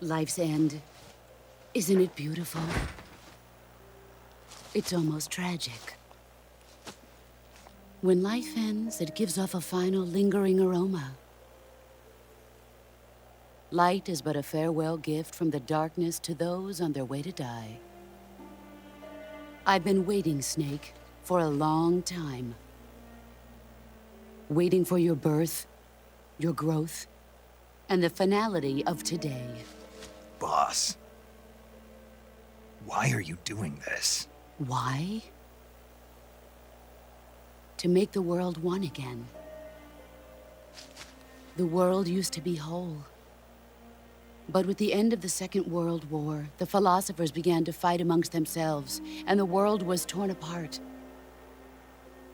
Life's end. Isn't it beautiful? It's almost tragic. When life ends, it gives off a final lingering aroma. Light is but a farewell gift from the darkness to those on their way to die. I've been waiting, Snake, for a long time. Waiting for your birth, your growth, and the finality of today. Boss, why are you doing this? Why? To make the world one again. The world used to be whole. But with the end of the Second World War, the philosophers began to fight amongst themselves, and the world was torn apart.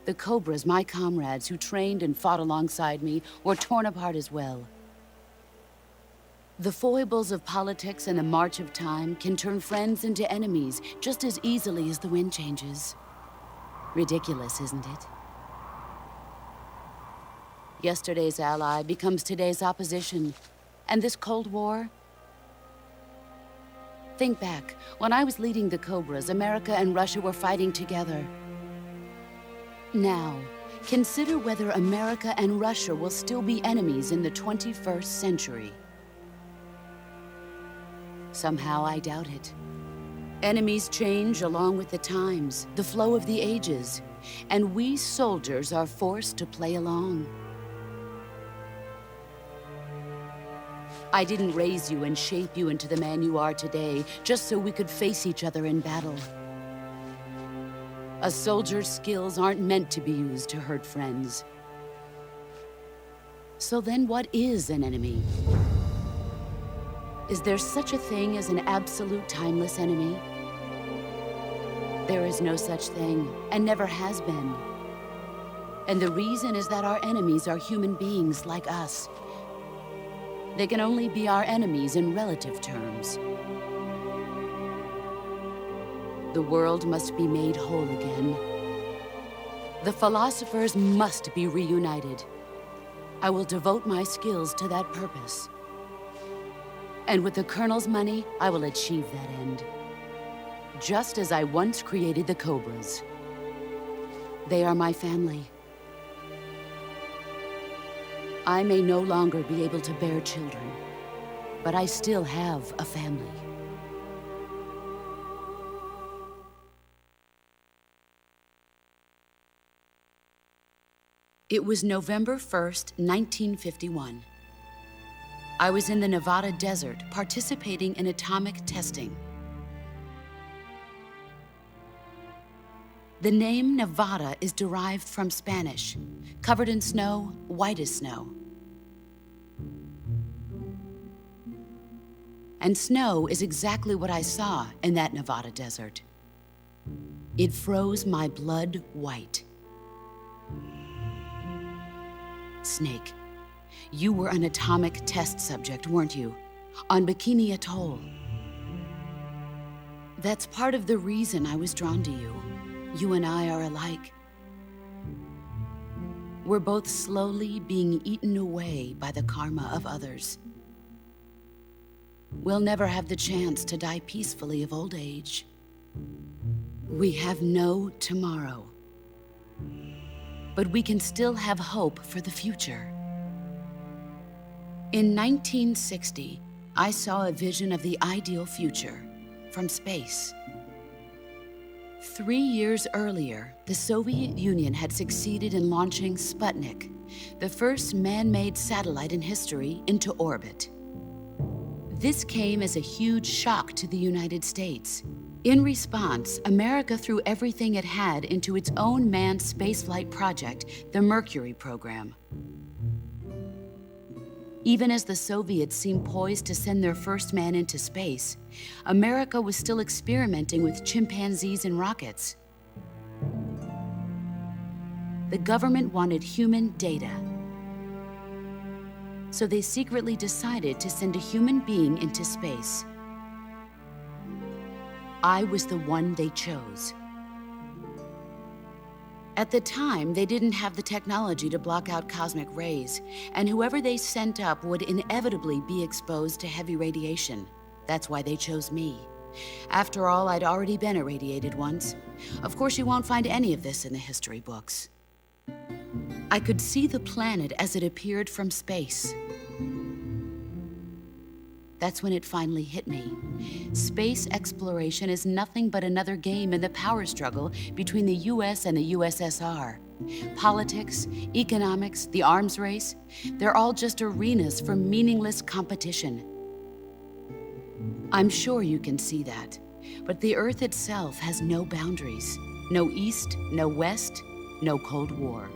The Cobras, my comrades who trained and fought alongside me, were torn apart as well. The foibles of politics and the march of time can turn friends into enemies just as easily as the wind changes. Ridiculous, isn't it? Yesterday's ally becomes today's opposition. And this Cold War? Think back. When I was leading the Cobras, America and Russia were fighting together. Now, consider whether America and Russia will still be enemies in the 21st century. Somehow I doubt it. Enemies change along with the times, the flow of the ages, and we soldiers are forced to play along. I didn't raise you and shape you into the man you are today just so we could face each other in battle. A soldier's skills aren't meant to be used to hurt friends. So then what is an enemy? Is there such a thing as an absolute timeless enemy? There is no such thing, and never has been. And the reason is that our enemies are human beings like us. They can only be our enemies in relative terms. The world must be made whole again. The philosophers must be reunited. I will devote my skills to that purpose. And with the Colonel's money, I will achieve that end. Just as I once created the Cobras. They are my family. I may no longer be able to bear children, but I still have a family. It was November 1st, 1951. I was in the Nevada desert participating in atomic testing. The name Nevada is derived from Spanish, covered in snow, white as snow. And snow is exactly what I saw in that Nevada desert. It froze my blood white. Snake, you were an atomic test subject, weren't you? On Bikini Atoll. That's part of the reason I was drawn to you. You and I are alike. We're both slowly being eaten away by the karma of others. We'll never have the chance to die peacefully of old age. We have no tomorrow. But we can still have hope for the future. In 1960, I saw a vision of the ideal future from space. 3 years earlier, the Soviet Union had succeeded in launching Sputnik, the first man-made satellite in history, into orbit. This came as a huge shock to the United States. In response, America threw everything it had into its own manned spaceflight project, the Mercury program. Even as the Soviets seemed poised to send their first man into space, America was still experimenting with chimpanzees and rockets. The government wanted human data. So they secretly decided to send a human being into space. I was the one they chose. At the time, they didn't have the technology to block out cosmic rays, and whoever they sent up would inevitably be exposed to heavy radiation. That's why they chose me. After all, I'd already been irradiated once. Of course, you won't find any of this in the history books. I could see the planet as it appeared from space. That's when it finally hit me. Space exploration is nothing but another game in the power struggle between the US and the USSR. Politics, economics, the arms race, they're all just arenas for meaningless competition. I'm sure you can see that, but the Earth itself has no boundaries. No East, no West, no Cold War.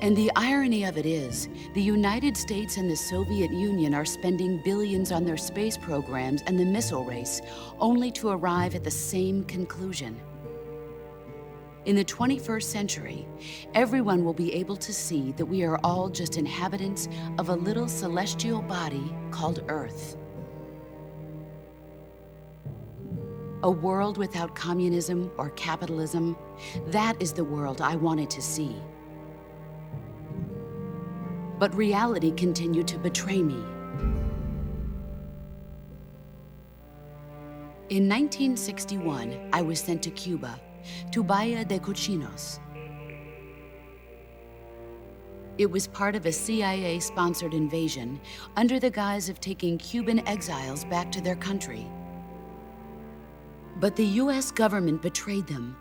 And the irony of it is, the United States and the Soviet Union are spending billions on their space programs and the missile race, only to arrive at the same conclusion. In the 21st century, everyone will be able to see that we are all just inhabitants of a little celestial body called Earth. A world without communism or capitalism, that is the world I wanted to see. But reality continued to betray me. In 1961, I was sent to Cuba, to Bahia de Cochinos. It was part of a CIA-sponsored invasion under the guise of taking Cuban exiles back to their country. But the US government betrayed them.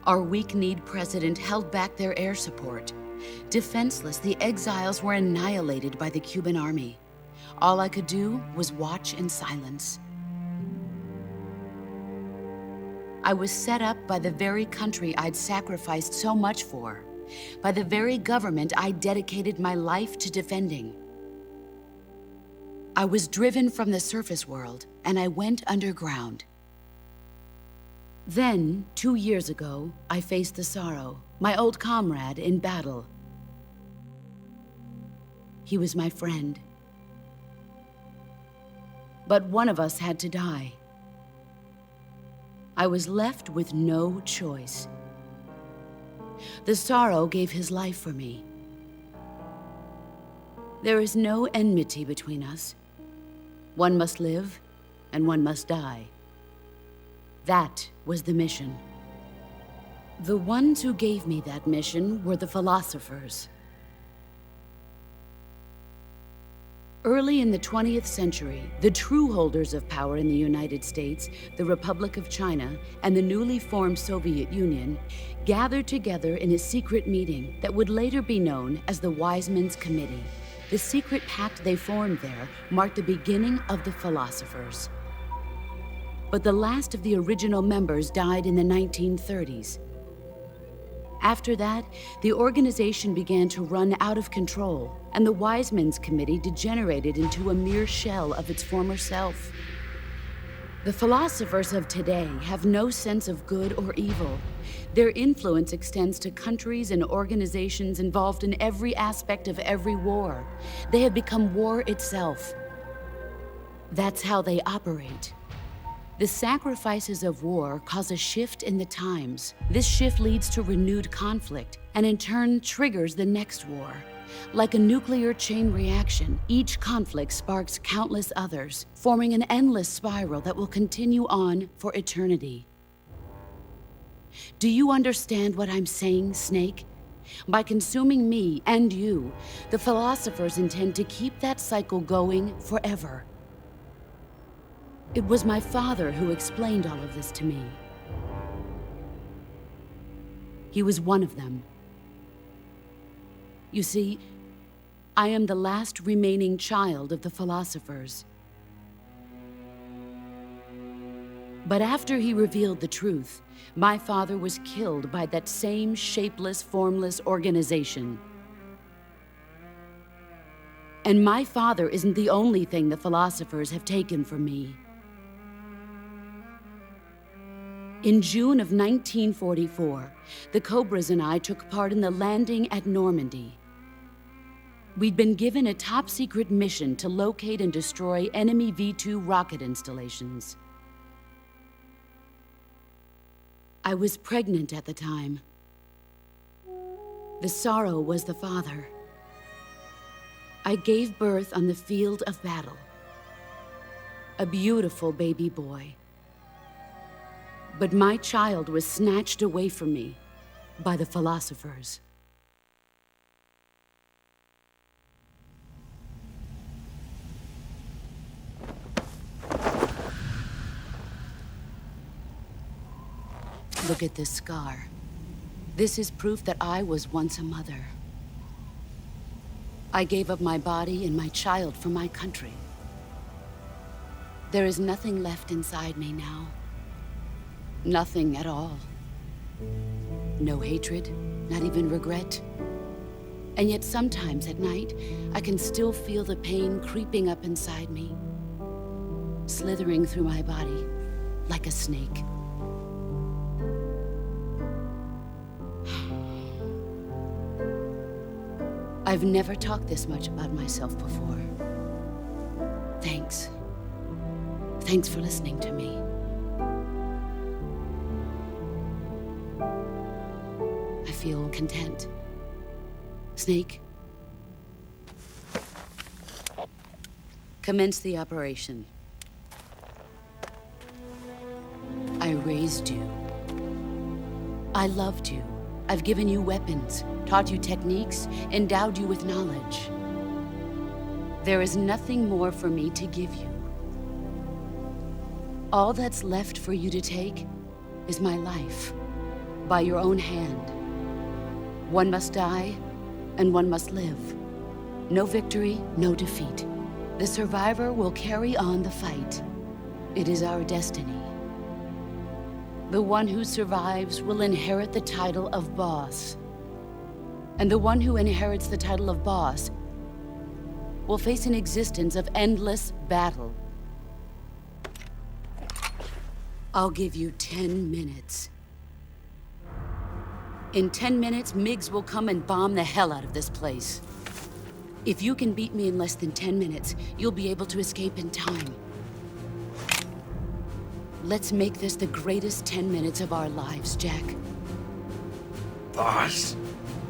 Our weak-kneed president held back their air support. Defenseless, the exiles were annihilated by the Cuban army. All I could do was watch in silence. I was set up by the very country I'd sacrificed so much for, by the very government I dedicated my life to defending. I was driven from the surface world, and I went underground. Then, 2 years ago, I faced the Sorrow, my old comrade in battle. He was my friend. But one of us had to die. I was left with no choice. The Sorrow gave his life for me. There is no enmity between us. One must live, and one must die. That was the mission. The ones who gave me that mission were the philosophers. Early in the 20th century, the true holders of power in the United States, the Republic of China, and the newly formed Soviet Union gathered together in a secret meeting that would later be known as the Wise Men's Committee. The secret pact they formed there marked the beginning of the philosophers. But the last of the original members died in the 1930s. After that, the organization began to run out of control, and the Wise Men's Committee degenerated into a mere shell of its former self. The philosophers of today have no sense of good or evil. Their influence extends to countries and organizations involved in every aspect of every war. They have become war itself. That's how they operate. The sacrifices of war cause a shift in the times. This shift leads to renewed conflict, and in turn triggers the next war. Like a nuclear chain reaction, each conflict sparks countless others, forming an endless spiral that will continue on for eternity. Do you understand what I'm saying, Snake? By consuming me and you, the philosophers intend to keep that cycle going forever. It was my father who explained all of this to me. He was one of them. You see, I am the last remaining child of the philosophers. But after he revealed the truth, my father was killed by that same shapeless, formless organization. And my father isn't the only thing the philosophers have taken from me. In June of 1944, the Cobras and I took part in the landing at Normandy. We'd been given a top-secret mission to locate and destroy enemy V-2 rocket installations. I was pregnant at the time. The Sorrow was the father. I gave birth on the field of battle. a beautiful baby boy. But my child was snatched away from me by the philosophers. Look at this scar. This is proof that I was once a mother. I gave up my body and my child for my country. There is nothing left inside me now. Nothing at all. No hatred, not even regret. And yet sometimes at night, I can still feel the pain creeping up inside me, slithering through my body like a snake. I've never talked this much about myself before. Thanks. Thanks for listening to me. I feel content. Snake, commence the operation. I raised you. I loved you. I've given you weapons, taught you techniques, endowed you with knowledge. There is nothing more for me to give you. All that's left for you to take is my life, by your own hand. One must die, and one must live. No victory, no defeat. The survivor will carry on the fight. It is our destiny. The one who survives will inherit the title of boss. And the one who inherits the title of boss will face an existence of endless battle. I'll give you 10 minutes. In 10 minutes, MiGs will come and bomb the hell out of this place. If you can beat me in less than 10 minutes, you'll be able to escape in time. Let's make this the greatest 10 minutes of our lives, Jack. Boss?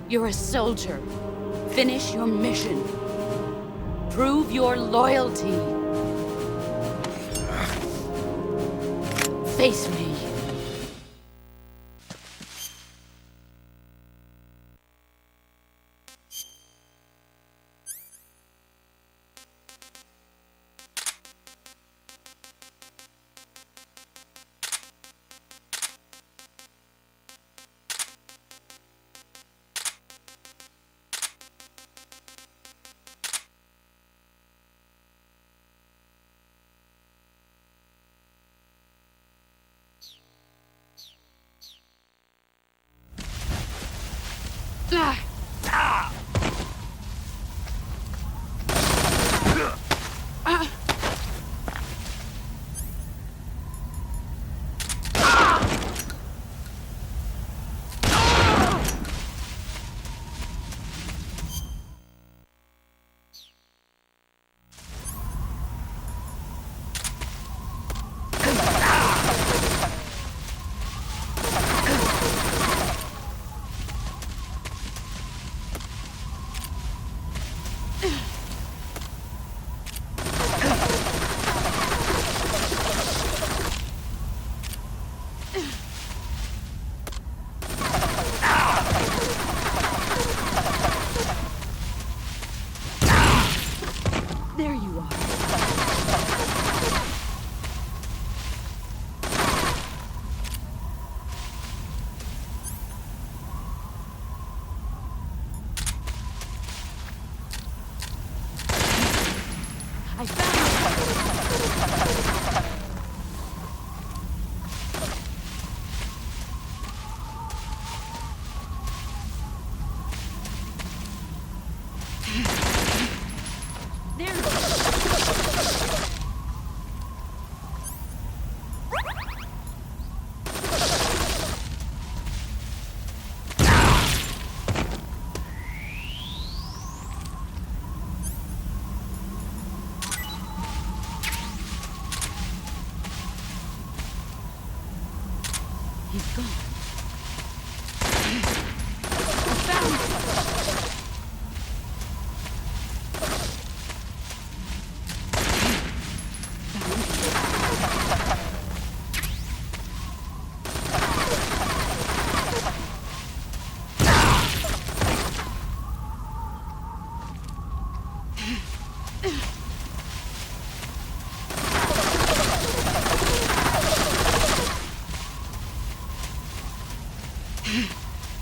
You're a soldier. Finish your mission. Prove your loyalty. Face me.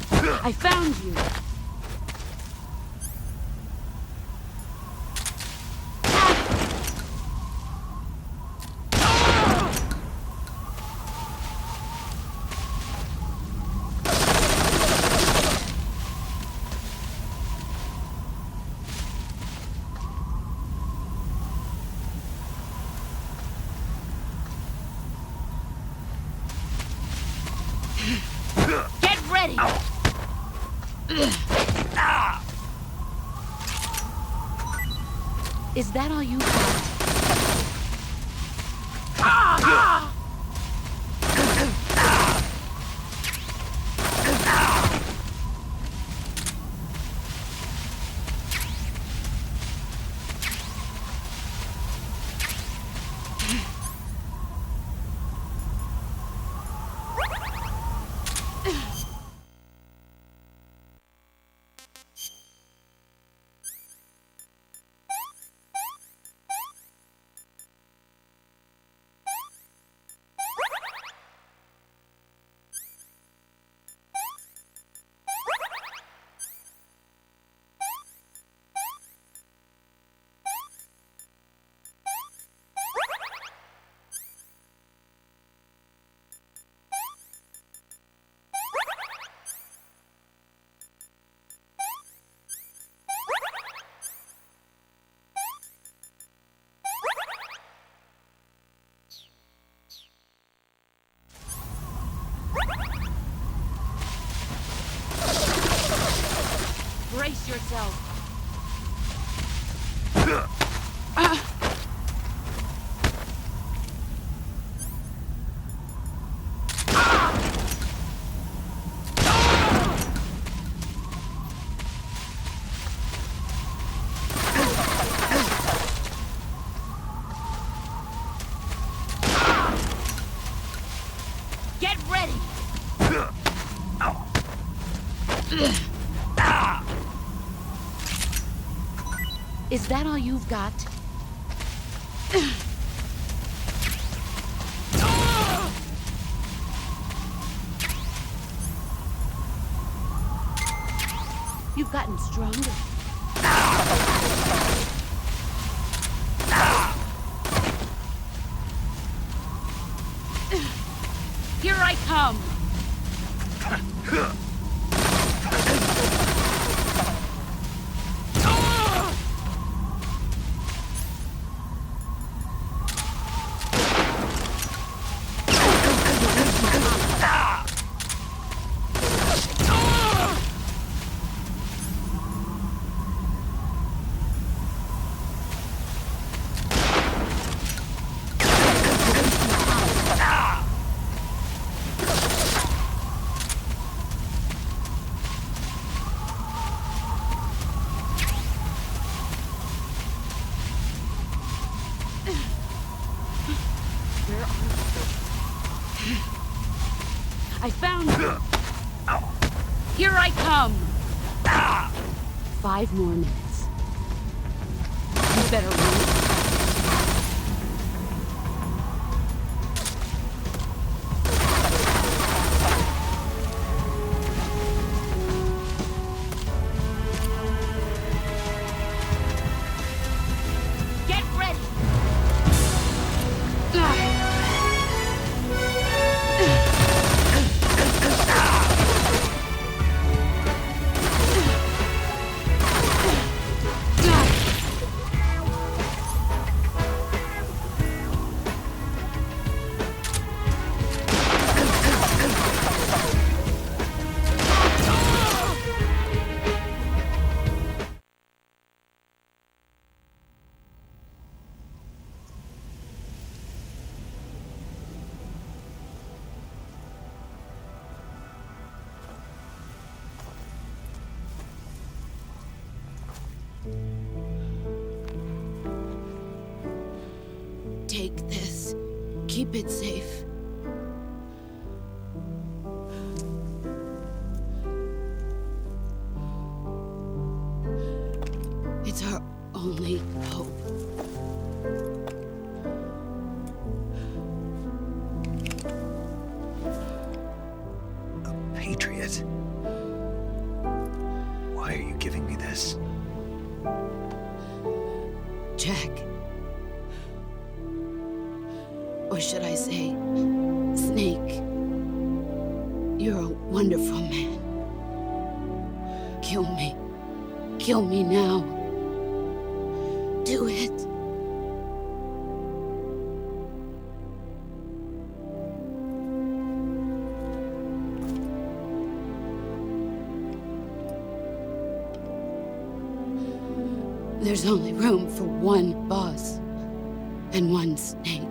I found you. Get ready! Is that all you got? Brace yourself. Get ready! Is that all you've got? You've gotten stronger. Here I come! Where are you? I found you. Here I come. 5 more minutes. You better run. Take this. Keep it safe. It's our only hope. A patriot. Why are you giving me this? Jack. Or should I say, Snake. You're a wonderful man. Kill me. Kill me now. Do it. There's only room for one boss and one snake.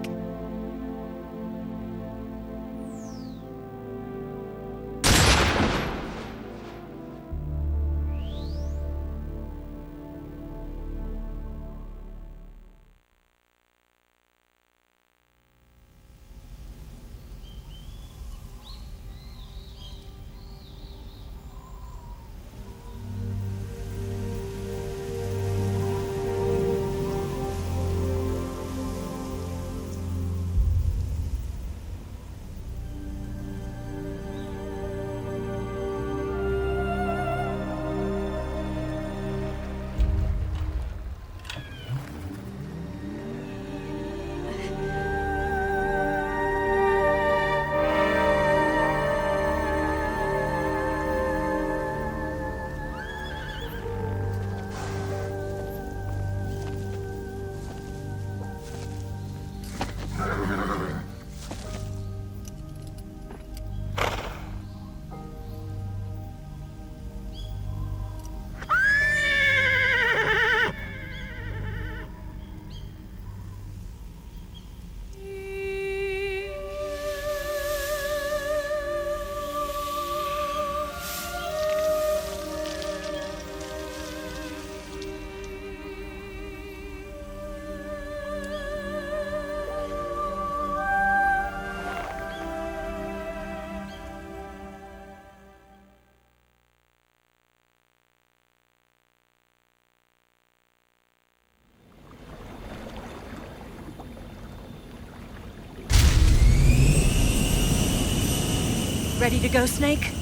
Ready to go, Snake?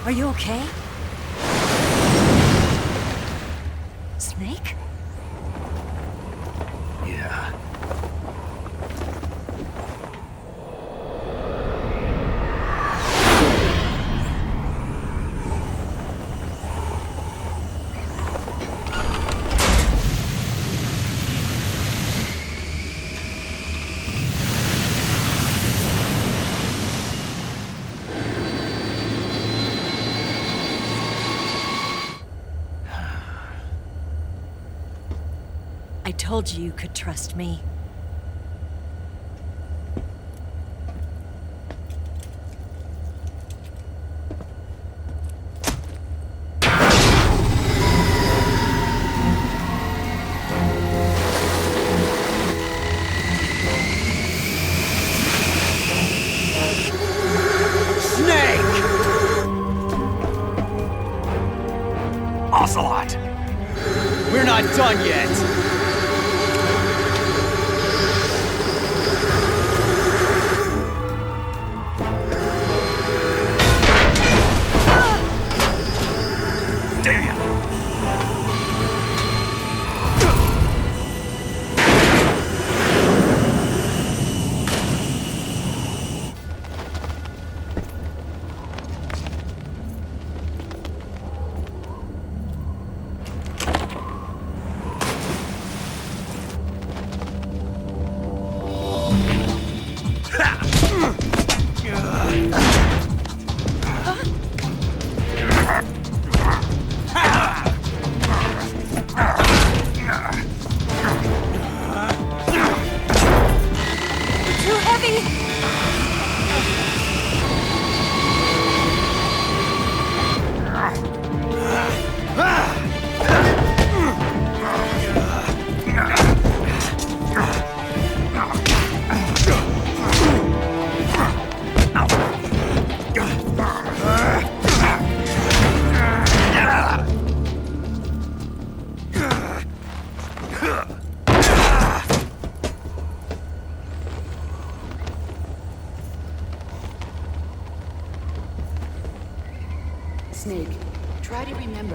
Are you okay? Snake? Yeah. I told you you could trust me. Ocelot! We're not done yet! Damn!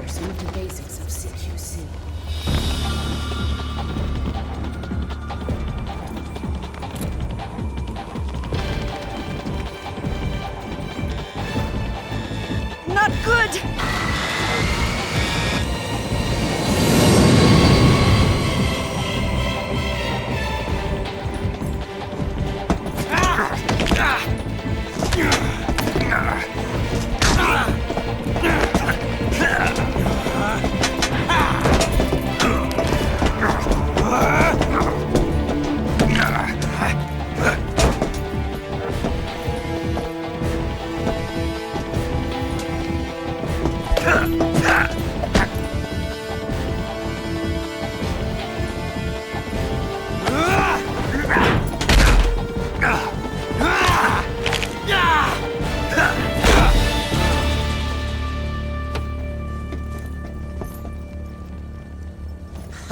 cover some of the basics of CQC. Not good!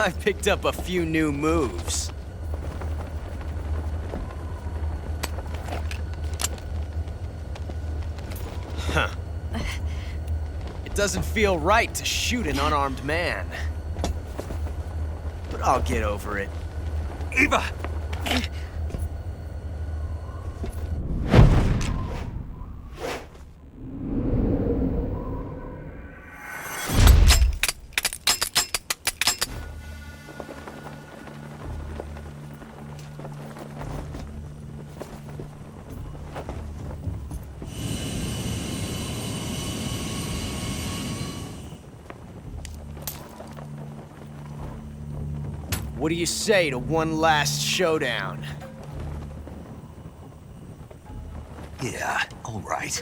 I picked up a few new moves. Huh. It doesn't feel right to shoot an unarmed man. But I'll get over it. Eva! What do you say to one last showdown? Yeah, all right.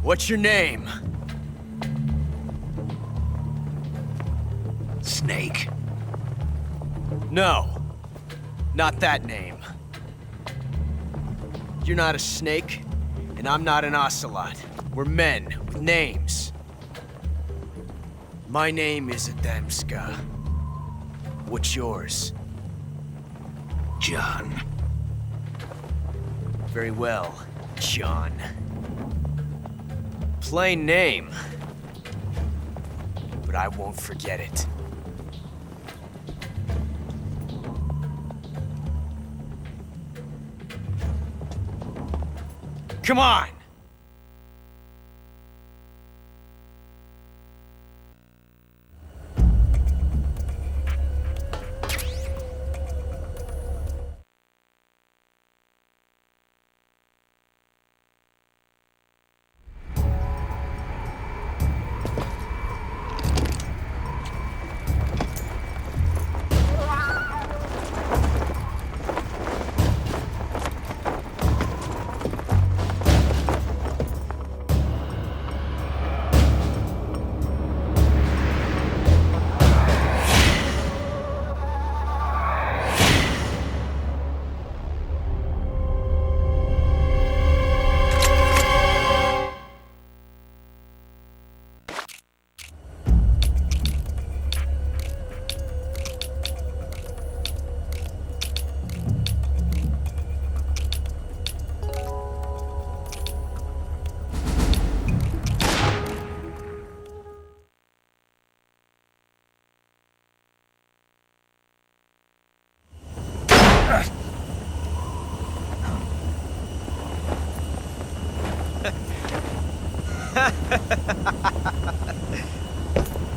What's your name? Snake. No. Not that name. You're not a snake, and I'm not an ocelot. We're men with names. My name is Adamska. What's yours? John. Very well, John. Plain name. But I won't forget it. Come on!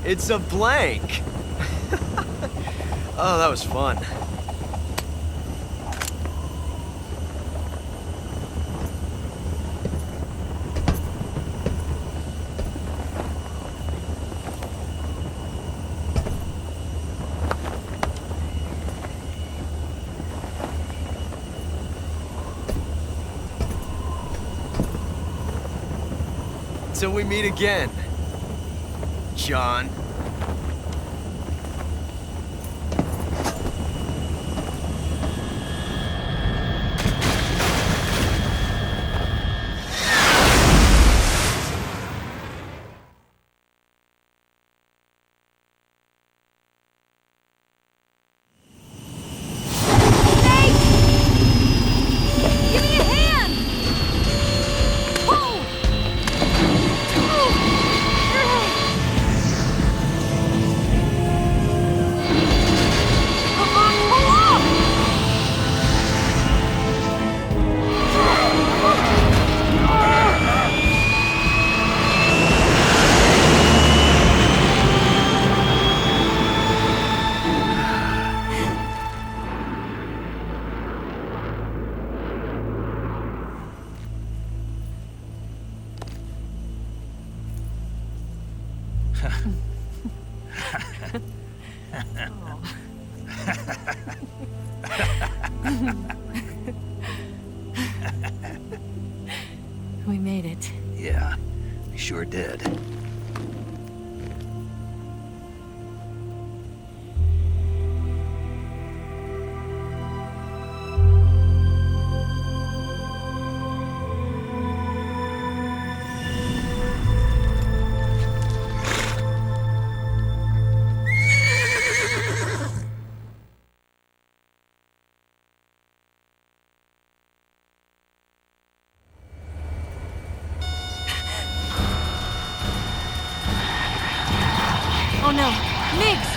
It's a blank. Oh, that was fun. Till we meet again, John. Give me a hand! Pull! Come on, pull up! We made it. Yeah, we sure did. Oh no, Migs!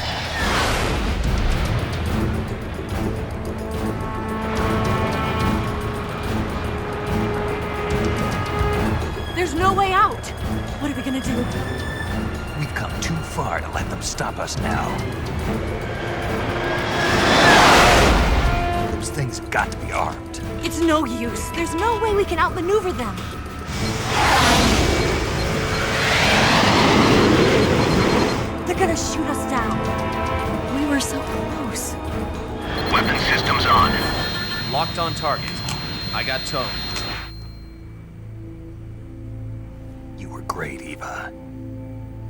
There's no way out! What are we gonna do? We've come too far to let them stop us now. Those things have got to be armed. It's no use. There's no way we can outmaneuver them. They're gonna shoot us down. We were so close. Weapon systems on. Locked on target. I got towed. You were great, Eva.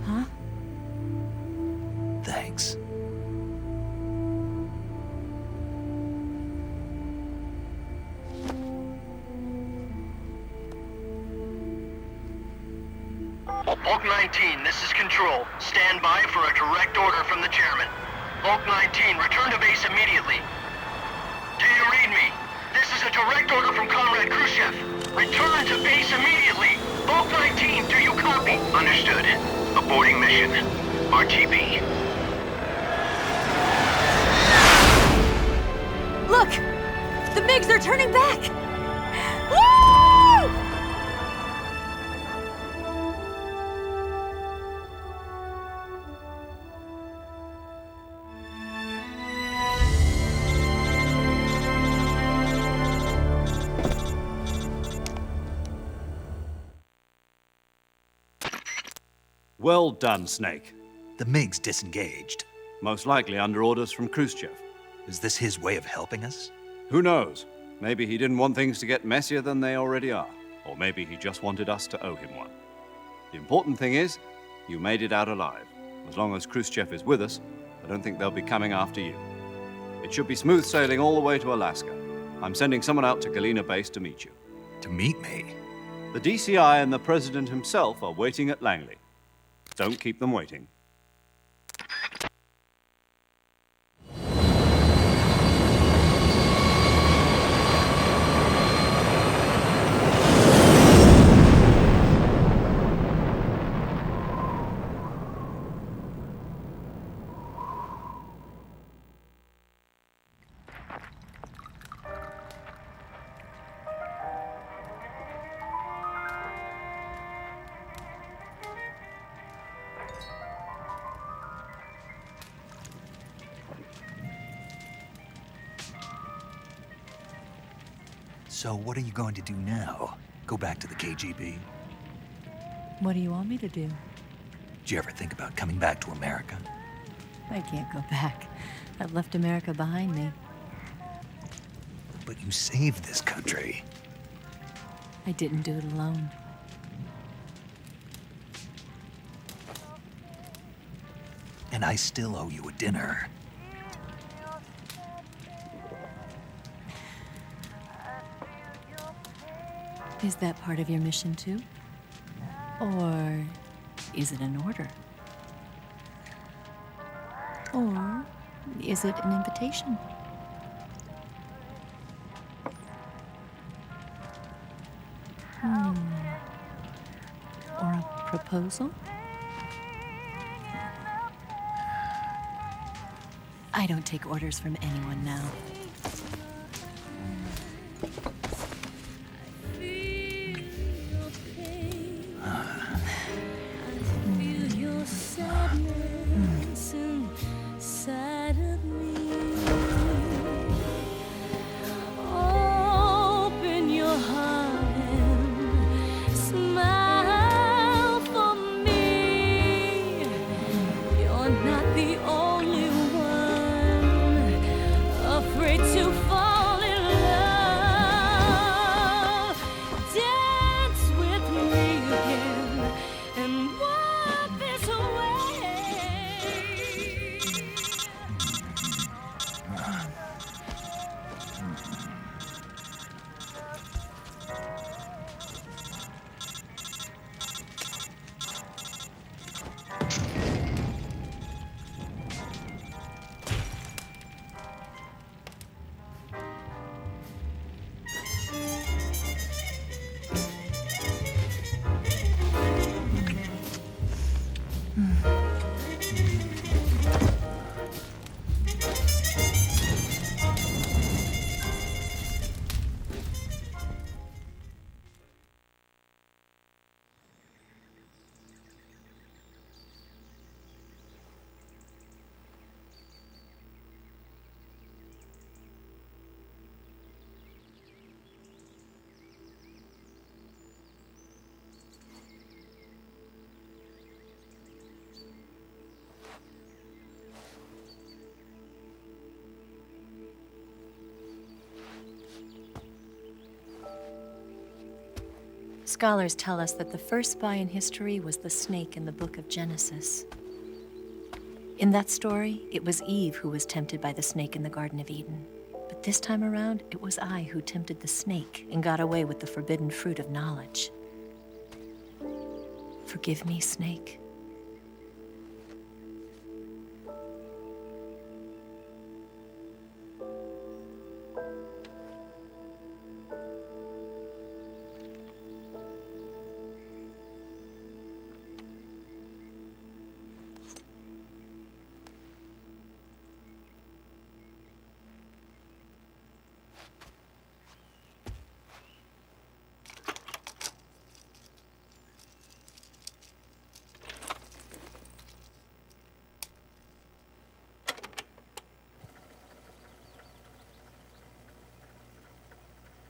Huh? Thanks. Hulk 19, this is Control. Stand by for a direct order from the chairman. Hulk 19, return to base immediately. Do you read me? This is a direct order from Comrade Khrushchev. Return to base immediately. Hulk 19, do you copy? Understood. Aborting mission. RTB. Look! The MiGs are turning back! Woo! Well done, Snake. The MiGs disengaged. Most likely under orders from Khrushchev. Is this his way of helping us? Who knows? Maybe he didn't want things to get messier than they already are. Or maybe he just wanted us to owe him one. The important thing is, you made it out alive. As long as Khrushchev is with us, I don't think they'll be coming after you. It should be smooth sailing all the way to Alaska. I'm sending someone out to Galena Base to meet you. To meet me? The DCI and the President himself are waiting at Langley. Don't keep them waiting. So what are you going to do now? Go back to the KGB? What do you want me to do? Did you ever think about coming back to America? I can't go back. I've left America behind me. But you saved this country. I didn't do it alone. And I still owe you a dinner. Is that part of your mission too? Or is it an order? Or is it an invitation? Or a proposal? I don't take orders from anyone now. Open your heart and smile for me. You're not the only one afraid to fall in love. Dance with me again and walk this way. Scholars tell us that the first spy in history was the snake in the book of Genesis. In that story, it was Eve who was tempted by the snake in the Garden of Eden. But this time around, it was I who tempted the snake and got away with the forbidden fruit of knowledge. Forgive me, snake.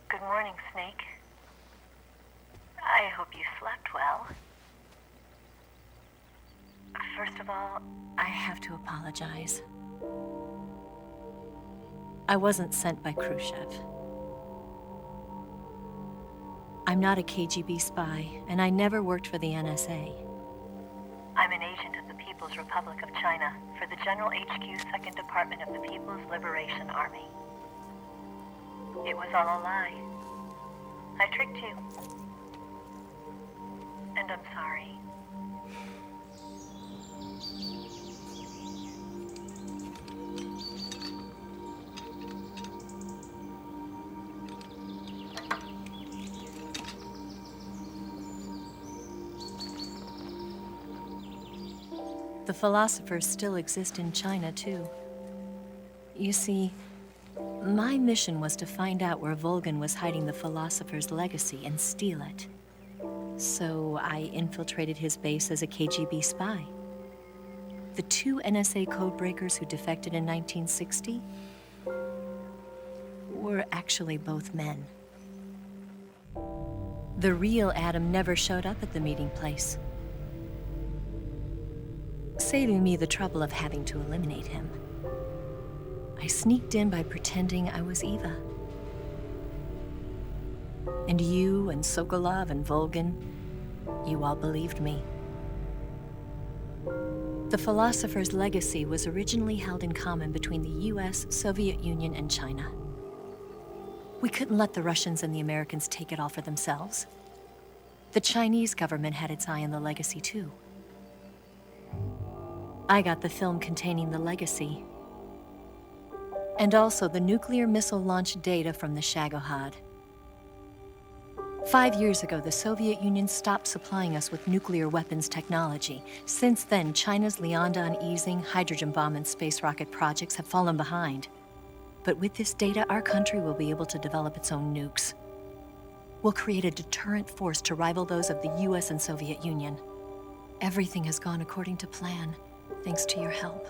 Good morning, Snake. I hope you slept well. First of all, I have to apologize. I wasn't sent by Khrushchev. I'm not a KGB spy, and I never worked for the NSA. I'm an agent of the People's Republic of China for the General HQ 2nd Department of the People's Liberation Army. It was all a lie. I tricked you. And I'm sorry. The philosophers still exist in China, too. You see, my mission was to find out where Volgin was hiding the philosopher's legacy and steal it. So I infiltrated his base as a KGB spy. The two NSA codebreakers who defected in 1960 were actually both men. The real Adam never showed up at the meeting place, saving me the trouble of having to eliminate him. I sneaked in by pretending I was Eva. And you and Sokolov and Volgin, you all believed me. The philosopher's legacy was originally held in common between the US, Soviet Union, and China. We couldn't let the Russians and the Americans take it all for themselves. The Chinese government had its eye on the legacy, too. I got the film containing the legacy, and also the nuclear missile launch data from the Shagohod. 5 years ago, the Soviet Union stopped supplying us with nuclear weapons technology. Since then, China's Liaodong easing, hydrogen bomb, and space rocket projects have fallen behind. But with this data, our country will be able to develop its own nukes. We'll create a deterrent force to rival those of the US and Soviet Union. Everything has gone according to plan, thanks to your help.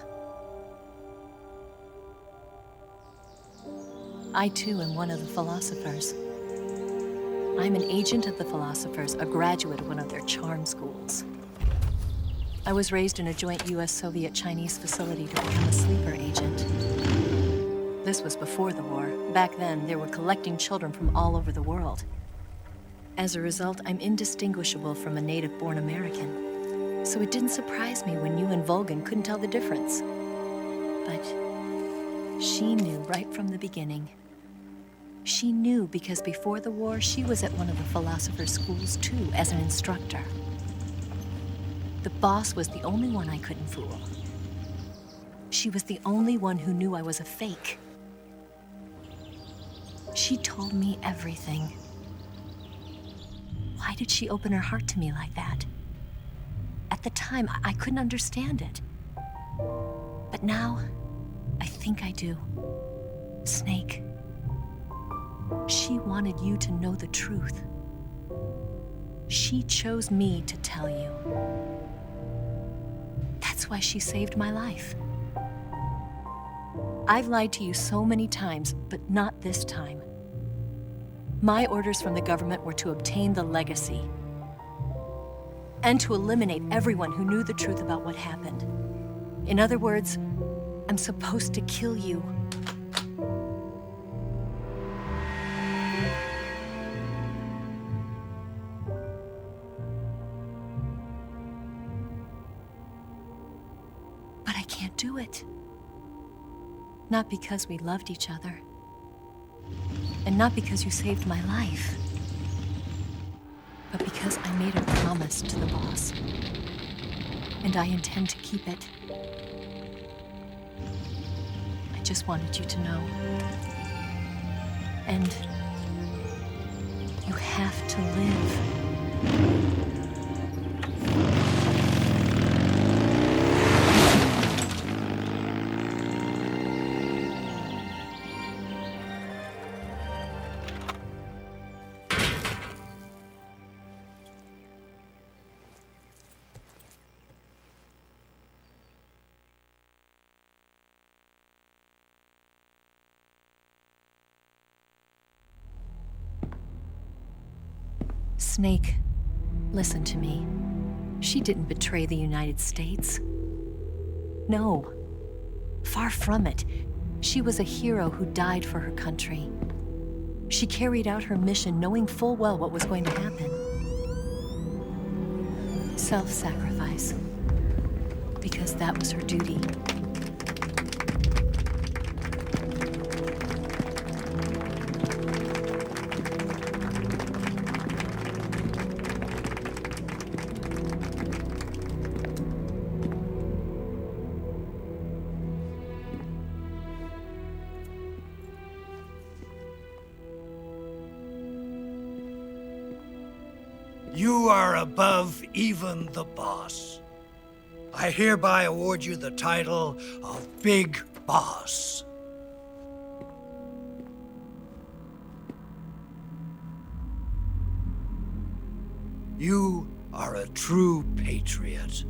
I, too, am one of the philosophers. I'm an agent of the philosophers, a graduate of one of their charm schools. I was raised in a joint US-Soviet-Chinese facility to become a sleeper agent. This was before the war. Back then, they were collecting children from all over the world. As a result, I'm indistinguishable from a native-born American. So it didn't surprise me when you and Volgan couldn't tell the difference. But she knew right from the beginning. She knew because before the war, she was at one of the philosopher's schools too, as an instructor. The boss was the only one I couldn't fool. She was the only one who knew I was a fake. She told me everything. Why did she open her heart to me like that? At the time, I couldn't understand it. But now, I think I do. Snake. She wanted you to know the truth. She chose me to tell you. That's why she saved my life. I've lied to you so many times, but not this time. My orders from the government were to obtain the legacy and to eliminate everyone who knew the truth about what happened. In other words, I'm supposed to kill you. But I can't do it. Not because we loved each other. And not because you saved my life. But because I made a promise to the boss. And I intend to keep it. I just wanted you to know. And you have to live. Snake, listen to me. She didn't betray the United States. No, far from it. She was a hero who died for her country. She carried out her mission knowing full well what was going to happen. Self-sacrifice. Because that was her duty. You are above even the boss. I hereby award you the title of Big Boss. You are a true patriot.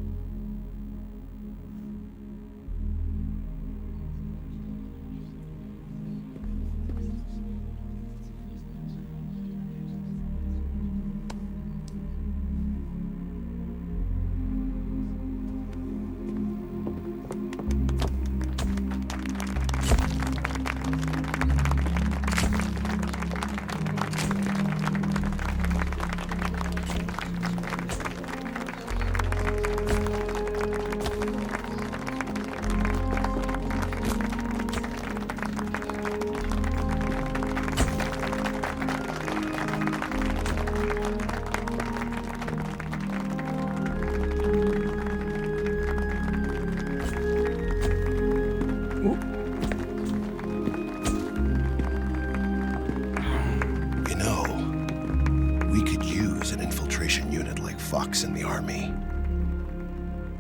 box in the army.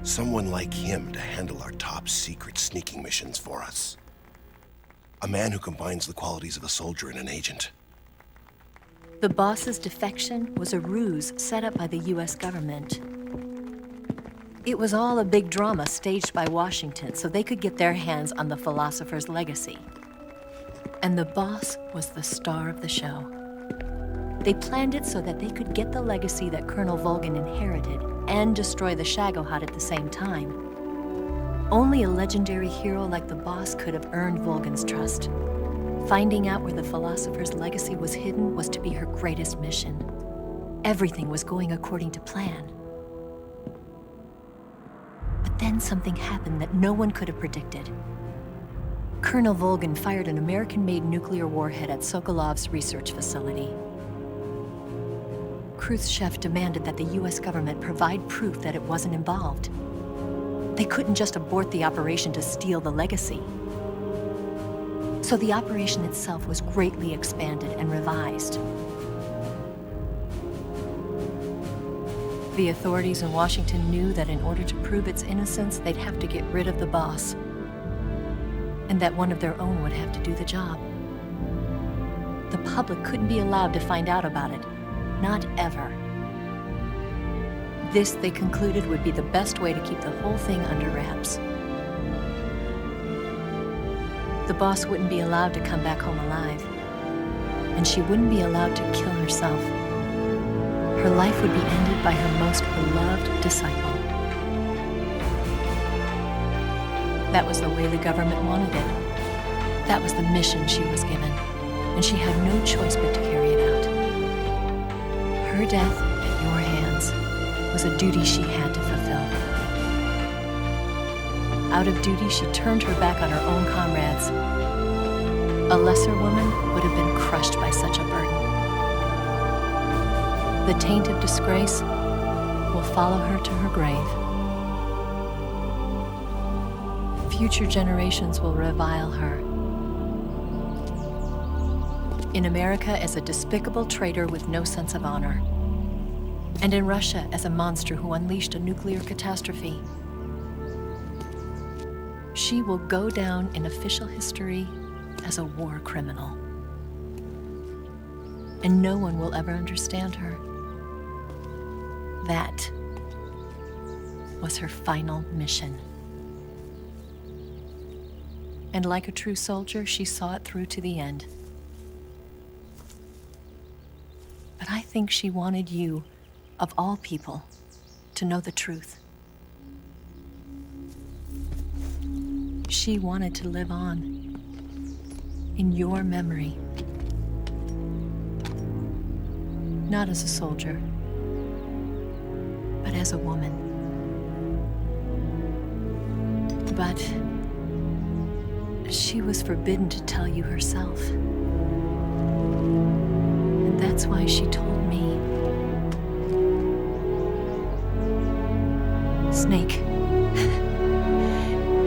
Someone like him to handle our top secret sneaking missions for us. A man who combines the qualities of a soldier and an agent. The boss's defection was a ruse set up by the US government. It was all a big drama staged by Washington so they could get their hands on the philosopher's legacy. And the boss was the star of the show. They planned it so that they could get the legacy that Colonel Volgin inherited and destroy the Shagohod at the same time. Only a legendary hero like the boss could have earned Volgin's trust. Finding out where the philosopher's legacy was hidden was to be her greatest mission. Everything was going according to plan. But then something happened that no one could have predicted. Colonel Volgin fired an American-made nuclear warhead at Sokolov's research facility. Khrushchev demanded that the US government provide proof that it wasn't involved. They couldn't just abort the operation to steal the legacy. So the operation itself was greatly expanded and revised. The authorities in Washington knew that in order to prove its innocence, they'd have to get rid of the boss, and that one of their own would have to do the job. The public couldn't be allowed to find out about it, not ever. This, they concluded, would be the best way to keep the whole thing under wraps. The boss wouldn't be allowed to come back home alive, and she wouldn't be allowed to kill herself. Her life would be ended by her most beloved disciple. That was the way the government wanted it. That was the mission she was given, and she had no choice but to carry it out. Her death at your hands was a duty she had to fulfill. Out of duty, she turned her back on her own comrades. A lesser woman would have been crushed by such a burden. The taint of disgrace will follow her to her grave. Future generations will revile her. In America as a despicable traitor with no sense of honor. And in Russia as a monster who unleashed a nuclear catastrophe. She will go down in official history as a war criminal. And no one will ever understand her. That was her final mission. And like a true soldier, she saw it through to the end. But I think she wanted you, of all people, to know the truth. She wanted to live on in your memory. Not as a soldier, but as a woman. But she was forbidden to tell you herself. And that's why she told me. Snake,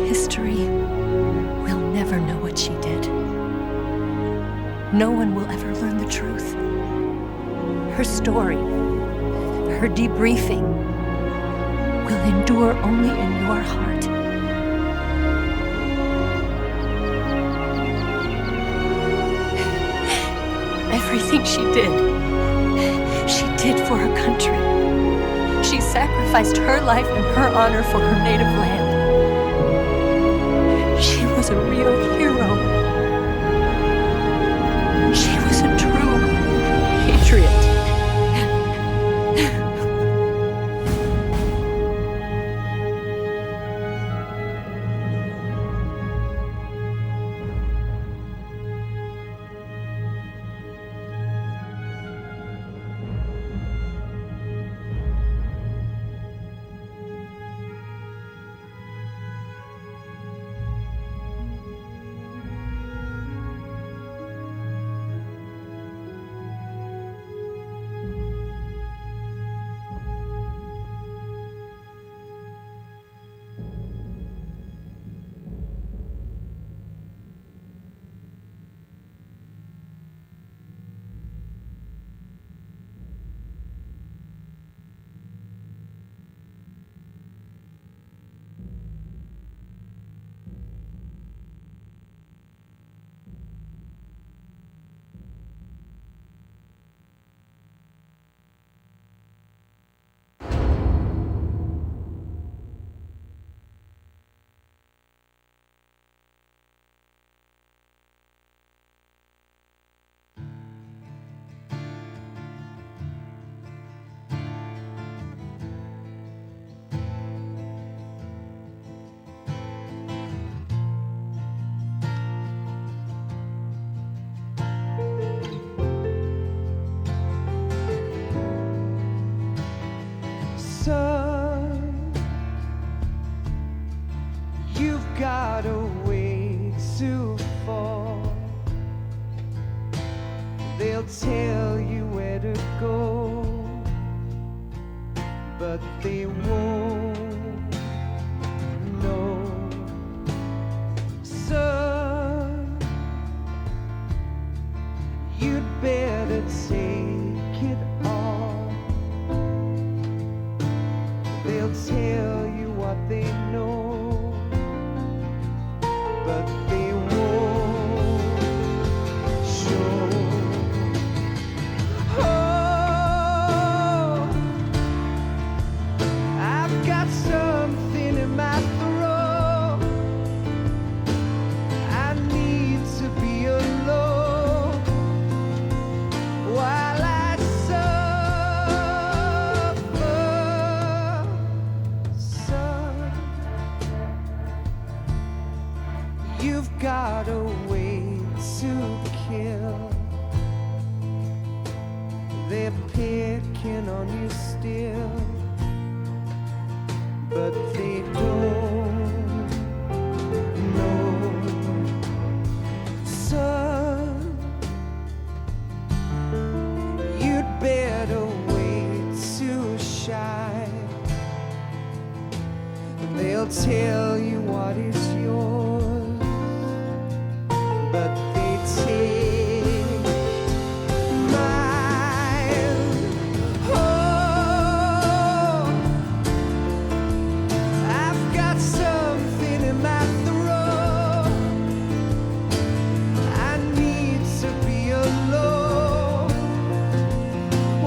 history will never know what she did. No one will ever learn the truth. Her story, her debriefing, will endure only in your heart. Everything she did for her country. She sacrificed her life and her honor for her native land. She was a real hero. She was a true patriot. Son, you've got a way to fall. They'll tell you where to go, but they won't know. Son, you'd better take it on. They'll tell you what they know, but they won't show. Oh, I've got something in my throat. I need to be alone while I suffer. Son, you've got a way to kill. They're picking on you still, but they don't know. Son, you'd better wait to shine. They'll tell you what is yours, but they take mine. Oh, I've got something in my throat. I need to be alone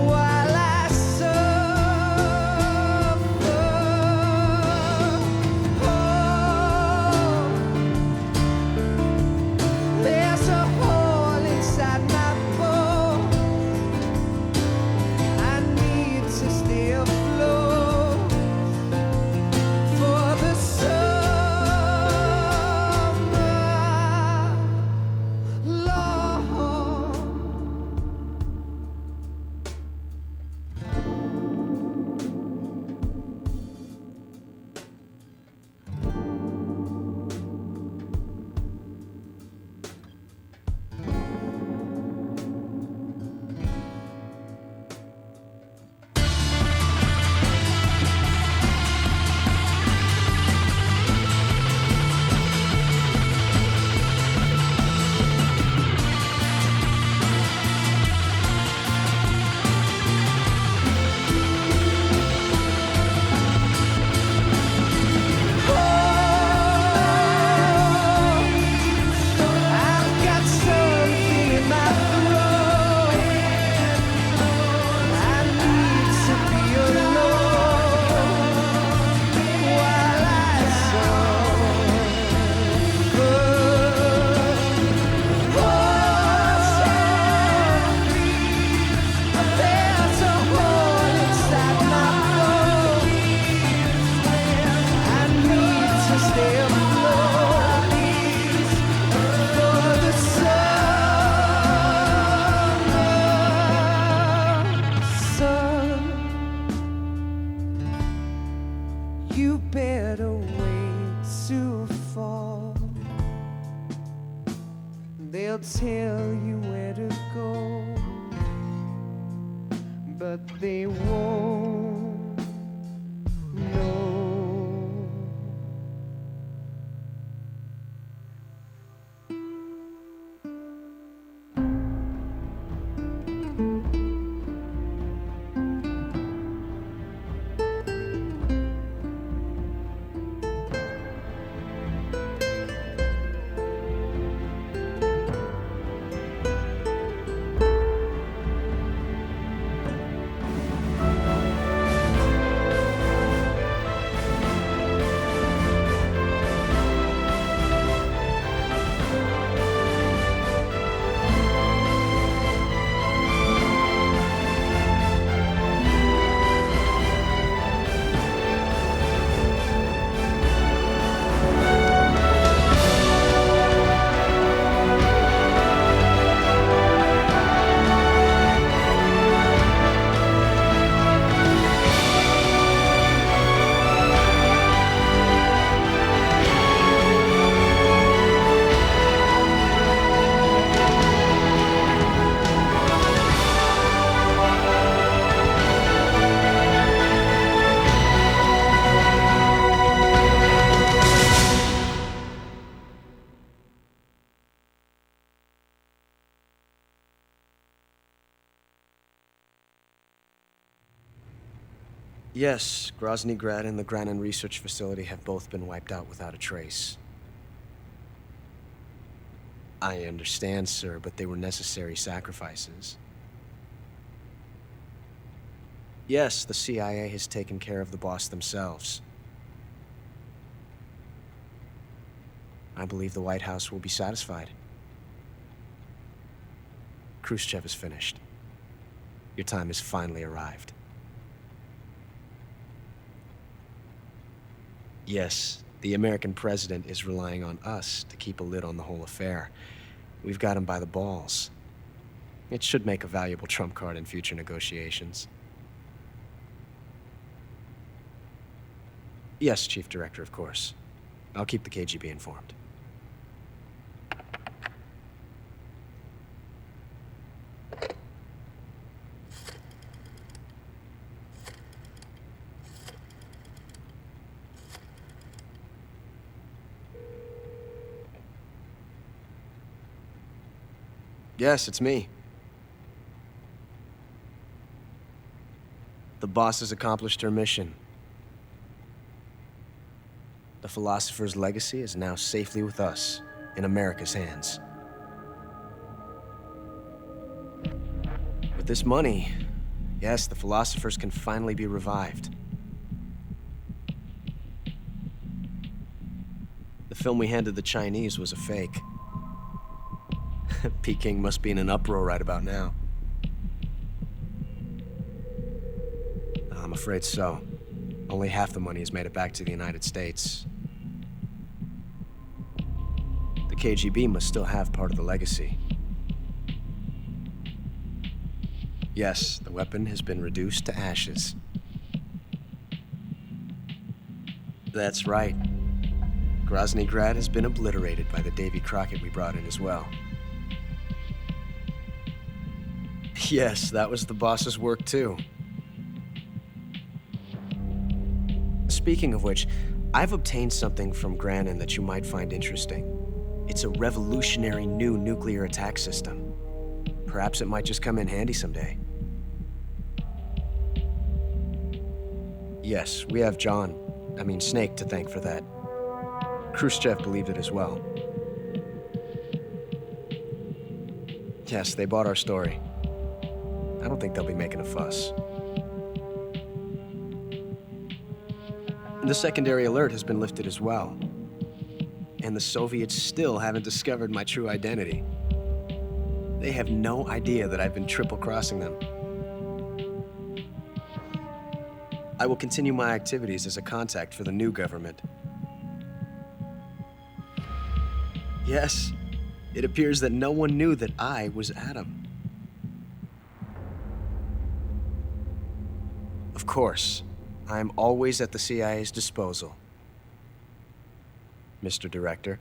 while I suffer. Oh, there's a hole inside my bones. I need to stay afloat for the summer, Lord. I've got something in my throat. I need to be alone while I suffer. Oh, there's a hole inside my bones. I need to stay afloat for the summer. Son, you better wait to fall. They'll tell you where to go, but they won't know. Yes, Grozny Grad and the Granin Research Facility have both been wiped out without a trace. I understand, sir, but they were necessary sacrifices. Yes, the CIA has taken care of the boss themselves. I believe the White House will be satisfied. Khrushchev is finished. Your time has finally arrived. Yes, the American president is relying on us to keep a lid on the whole affair. We've got him by the balls. It should make a valuable trump card in future negotiations. Yes, Chief Director, of course. I'll keep the KGB informed. Yes, it's me. The boss has accomplished her mission. The philosopher's legacy is now safely with us, in America's hands. With this money, yes, the philosophers can finally be revived. The film we handed the Chinese was a fake. Peking must be in an uproar right about now. I'm afraid so. Only half the money has made it back to the United States. The KGB must still have part of the legacy. Yes, the weapon has been reduced to ashes. That's right. Grozny Grad has been obliterated by the Davy Crockett we brought in as well. Yes, that was the boss's work too. Speaking of which, I've obtained something from Granin that you might find interesting. It's a revolutionary new nuclear attack system. Perhaps it might just come in handy someday. Yes, we have Snake to thank for that. Khrushchev believed it as well. Yes, they bought our story. I don't think they'll be making a fuss. The secondary alert has been lifted as well. And the Soviets still haven't discovered my true identity. They have no idea that I've been triple-crossing them. I will continue my activities as a contact for the new government. Yes, it appears that no one knew that I was Adam. Of course, I am always at the CIA's disposal, Mr. Director.